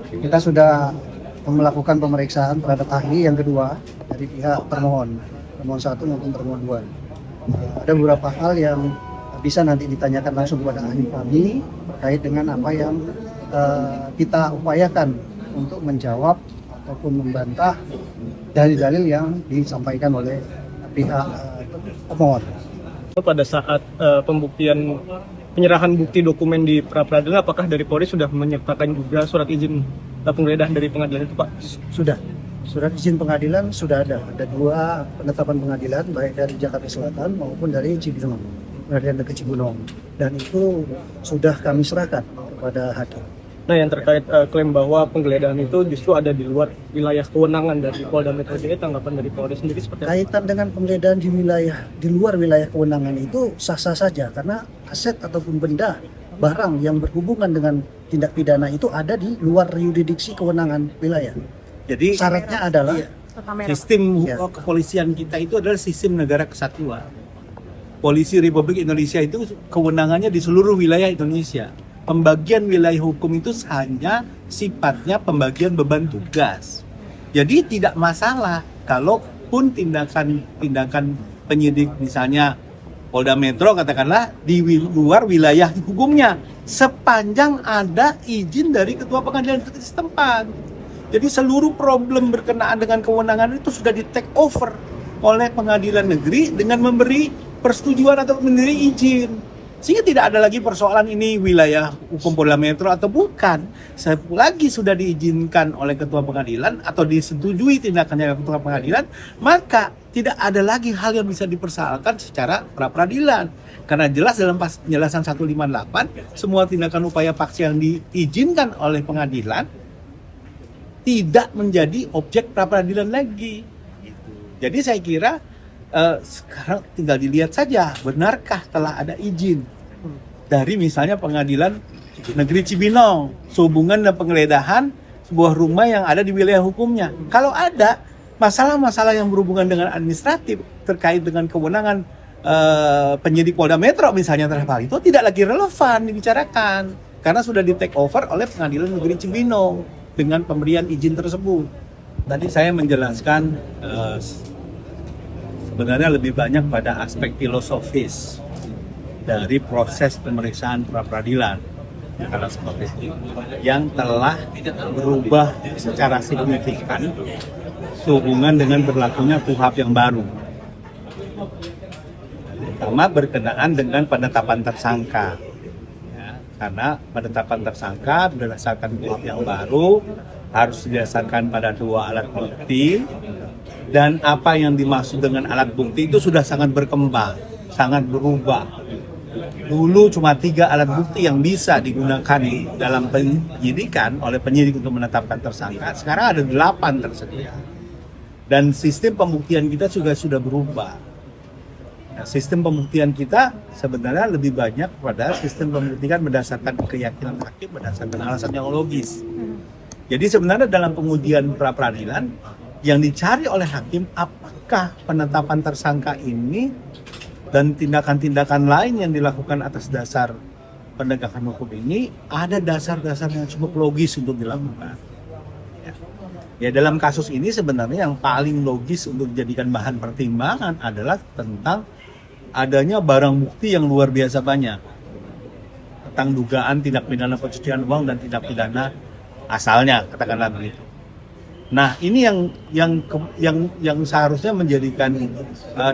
kita sudah melakukan pemeriksaan terhadap ahli yang kedua dari pihak termohon 1 maupun termohon 2. Ada beberapa hal yang bisa nanti ditanyakan langsung kepada ahli kami terkait dengan apa yang kita upayakan untuk menjawab ataupun membantah dalil-dalil yang disampaikan oleh pihak pemohon. Pada saat pembuktian penyerahan bukti dokumen di pra-peradilan, apakah dari Polri sudah menyertakan juga surat izin penggeledahan dari pengadilan itu, Pak? Sudah. Surat izin pengadilan sudah ada. Ada 2 penetapan pengadilan, baik dari Jakarta Selatan maupun dari Cibinong, Pengadilan Negeri Cibinong. Dan itu sudah kami serahkan kepada hakim. Nah, yang terkait klaim bahwa penggeledahan itu justru ada di luar wilayah kewenangan dari Polda Metro Jaya, tanggapan dari Polri sendiri seperti apa? Kaitan dengan penggeledahan di luar wilayah kewenangan itu sah-sah saja, karena aset ataupun benda barang yang berhubungan dengan tindak pidana itu ada di luar yurisdiksi kewenangan wilayah. Jadi Syaratnya adalah sistem kepolisian kita itu adalah sistem negara kesatuan. Polisi Republik Indonesia itu kewenangannya di seluruh wilayah Indonesia. Pembagian wilayah hukum itu hanya sifatnya pembagian beban tugas. Jadi tidak masalah kalaupun tindakan penyidik misalnya Polda Metro katakanlah di luar wilayah hukumnya, sepanjang ada izin dari ketua pengadilan setempat. Jadi seluruh problem berkenaan dengan kewenangan itu sudah di take over oleh pengadilan negeri dengan memberi persetujuan atau memberi izin. Sehingga tidak ada lagi persoalan ini wilayah hukum Polda Metro atau bukan. Selagi sudah diizinkan oleh ketua pengadilan atau disetujui tindakannya ketua pengadilan, maka tidak ada lagi hal yang bisa dipersoalkan secara pra-peradilan. Karena jelas dalam penjelasan 158, semua tindakan upaya paksa yang diizinkan oleh pengadilan tidak menjadi objek pra-peradilan lagi. Jadi saya kira sekarang tinggal dilihat saja, benarkah telah ada izin dari misalnya pengadilan negeri Cibinong sehubungan dengan penggeledahan sebuah rumah yang ada di wilayah hukumnya. Kalau ada masalah-masalah yang berhubungan dengan administratif terkait dengan kewenangan penyidik Polda Metro misalnya terhadap hal itu tidak lagi relevan dibicarakan karena sudah di take over oleh pengadilan negeri Cibinong dengan pemberian izin tersebut. Tadi saya menjelaskan sebenarnya lebih banyak pada aspek filosofis dari proses pemeriksaan pra-peradilan karena seperti itu yang telah berubah secara signifikan sehubungan dengan berlakunya KUHP yang baru, terutama berkenaan dengan penetapan tersangka ya, karena penetapan tersangka berdasarkan KUHP yang baru harus didasarkan pada 2 alat bukti. Dan apa yang dimaksud dengan alat bukti itu sudah sangat berkembang, sangat berubah. Dulu cuma 3 alat bukti yang bisa digunakan dalam penyidikan oleh penyidik untuk menetapkan tersangka. Sekarang ada 8 tersedia. Dan sistem pembuktian kita juga sudah berubah. Nah, sistem pembuktian kita sebenarnya lebih banyak pada sistem pembuktian berdasarkan keyakinan hakim, berdasarkan alasan yang logis. Jadi sebenarnya dalam pengujian pra-peradilan yang dicari oleh hakim apakah penetapan tersangka ini dan tindakan-tindakan lain yang dilakukan atas dasar penegakan hukum ini ada dasar-dasar yang cukup logis untuk dilakukan. Ya dalam kasus ini sebenarnya yang paling logis untuk dijadikan bahan pertimbangan adalah tentang adanya barang bukti yang luar biasa banyak tentang dugaan tindak pidana pencucian uang dan tindak pidana asalnya, katakanlah begitu. Nah, ini yang seharusnya menjadikan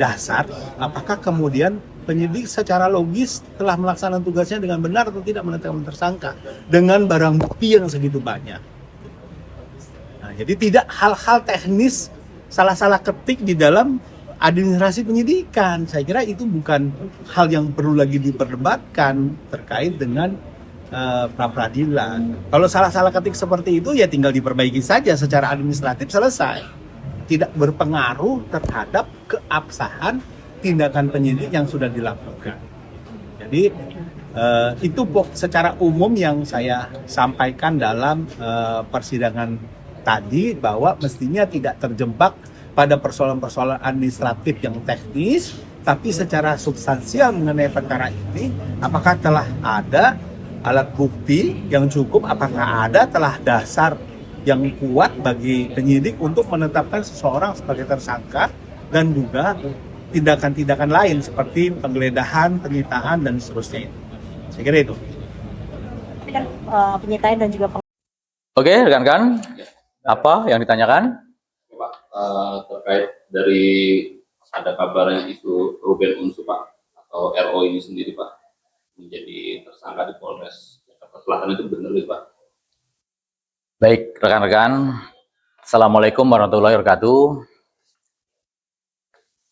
dasar apakah kemudian penyidik secara logis telah melaksanakan tugasnya dengan benar atau tidak menetapkan tersangka dengan barang bukti yang segitu banyak. Nah, jadi tidak hal-hal teknis salah-salah ketik di dalam administrasi penyidikan. Saya kira itu bukan hal yang perlu lagi diperdebatkan terkait dengan pra-peradilan. Kalau salah-salah ketik seperti itu ya tinggal diperbaiki saja secara administratif selesai. Tidak berpengaruh terhadap keabsahan tindakan penyidik yang sudah dilakukan. Jadi itu secara umum yang saya sampaikan dalam persidangan tadi bahwa mestinya tidak terjebak pada persoalan-persoalan administratif yang teknis, tapi secara substansial mengenai perkara ini apakah telah ada alat bukti yang cukup, apakah ada telah dasar yang kuat bagi penyidik untuk menetapkan seseorang sebagai tersangka dan juga tindakan-tindakan lain seperti penggeledahan, penyitaan, dan seterusnya. Saya kira itu. Penyitaan dan juga Oke, rekan-rekan, apa yang ditanyakan? Pak, terkait dari ada kabarnya itu Ruben Unsu Pak, atau RO ini sendiri Pak, menjadi tersangka di Polres Jakarta Selatan, itu benar nih Pak? Baik, rekan-rekan, Assalamualaikum warahmatullahi wabarakatuh.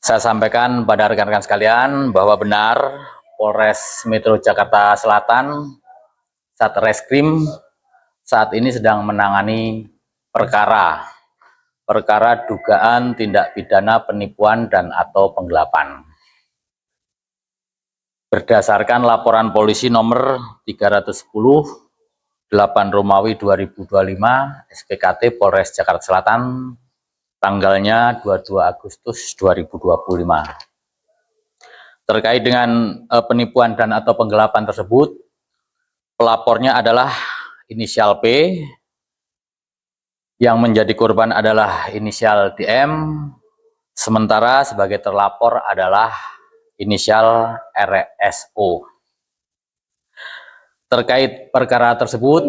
Saya sampaikan pada rekan-rekan sekalian bahwa benar Polres Metro Jakarta Selatan, Satreskrim, saat ini sedang menangani perkara dugaan tindak pidana penipuan dan atau penggelapan. Berdasarkan laporan polisi nomor 310 8 Romawi 2025 SPKT Polres Jakarta Selatan tanggalnya 22 Agustus 2025. Terkait dengan penipuan dan atau penggelapan tersebut, pelapornya adalah inisial P, yang menjadi korban adalah inisial DM, sementara sebagai terlapor adalah inisial RSO. Terkait perkara tersebut,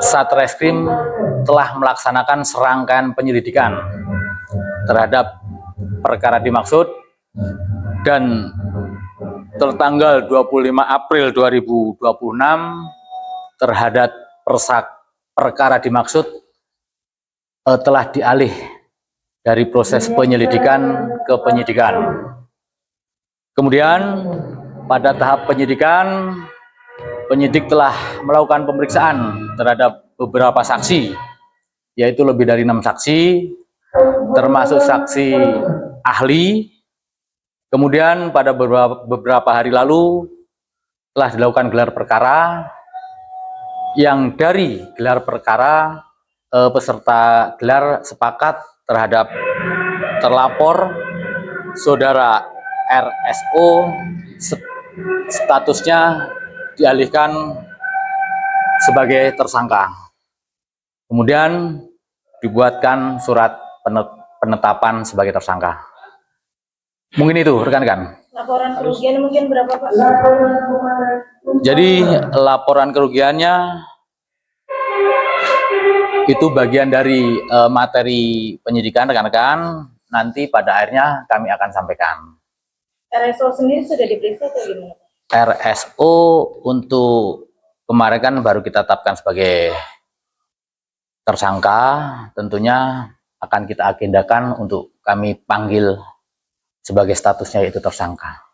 Satreskrim telah melaksanakan serangkaian penyelidikan terhadap perkara dimaksud dan tertanggal 25 April 2026 terhadap perkara dimaksud telah dialih dari proses penyelidikan ke penyidikan. Kemudian pada tahap penyidikan, penyidik telah melakukan pemeriksaan terhadap beberapa saksi, yaitu lebih dari 6 saksi, termasuk saksi ahli. Kemudian pada beberapa hari lalu telah dilakukan gelar perkara, yang dari gelar perkara peserta gelar sepakat terhadap terlapor saudara RSO statusnya dialihkan sebagai tersangka. Kemudian dibuatkan surat penetapan sebagai tersangka. Mungkin itu rekan-rekan. laporan kerugian mungkin berapa Pak? Jadi laporan kerugiannya itu bagian dari materi penyidikan rekan-rekan. Nanti pada akhirnya kami akan sampaikan. RSO sendiri sudah diperiksa atau gimana? RSO untuk kemarin kan baru kita tetapkan sebagai tersangka, tentunya akan kita agendakan untuk kami panggil sebagai statusnya yaitu tersangka.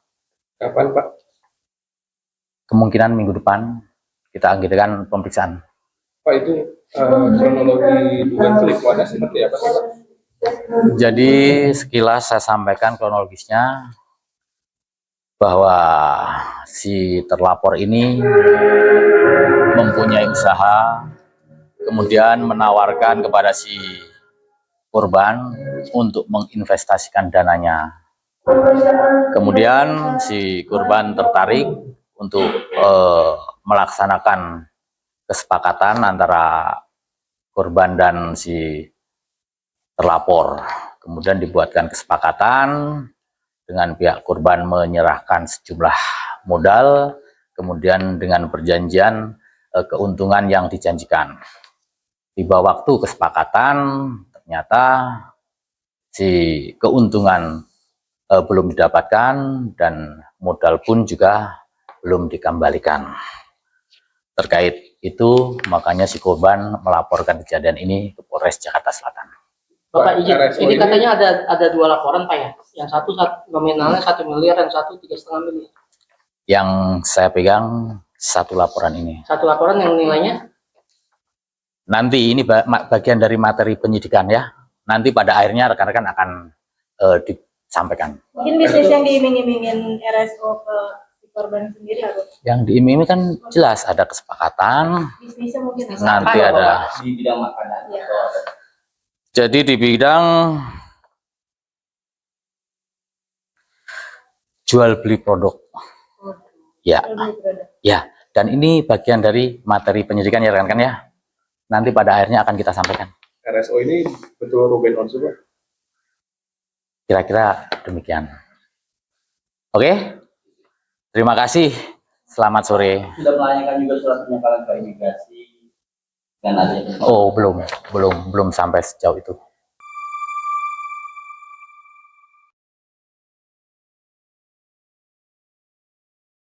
Kapan Pak? Kemungkinan minggu depan kita agendakan pemeriksaan. Pak, itu kronologi dugaan penipuannya seperti apa sih Pak? Jadi sekilas saya sampaikan kronologisnya bahwa si terlapor ini mempunyai usaha, kemudian menawarkan kepada si korban untuk menginvestasikan dananya. Kemudian si korban tertarik untuk melaksanakan kesepakatan antara korban dan si terlapor. Kemudian dibuatkan kesepakatan dengan pihak korban menyerahkan sejumlah modal, kemudian dengan perjanjian keuntungan yang dijanjikan. Tiba waktu kesepakatan, ternyata si keuntungan belum didapatkan dan modal pun juga belum dikembalikan. Terkait itu, makanya si korban melaporkan kejadian ini ke Polres Jakarta Selatan. Bapak izin, ini katanya ada 2 laporan Pak ya, yang satu nominalnya 1 miliar, yang satu 3,5 miliar. Yang saya pegang 1 laporan ini. 1 laporan yang nilainya? Nanti ini bagian dari materi penyidikan ya. Nanti pada akhirnya rekan-rekan akan disampaikan. Mungkin bisnis yang diiming-imingin RSO ke si korban sendiri harus. Yang diiming kan jelas ada kesepakatan. Bisnisnya mungkin Nanti ada Di bidang makanan. Ya. jadi di bidang jual beli produk. Ya, Jual beli beredar. ya. Dan ini bagian dari materi penyidikan ya rekan-rekan ya. Nanti pada akhirnya akan kita sampaikan. RSO ini betul Ruben Onsu, Pak? Kira-kira demikian. Oke, terima kasih. Selamat sore. Sudah melayangkan juga surat penyebaran ke imigrasi dan ada. Oh, belum sampai sejauh itu.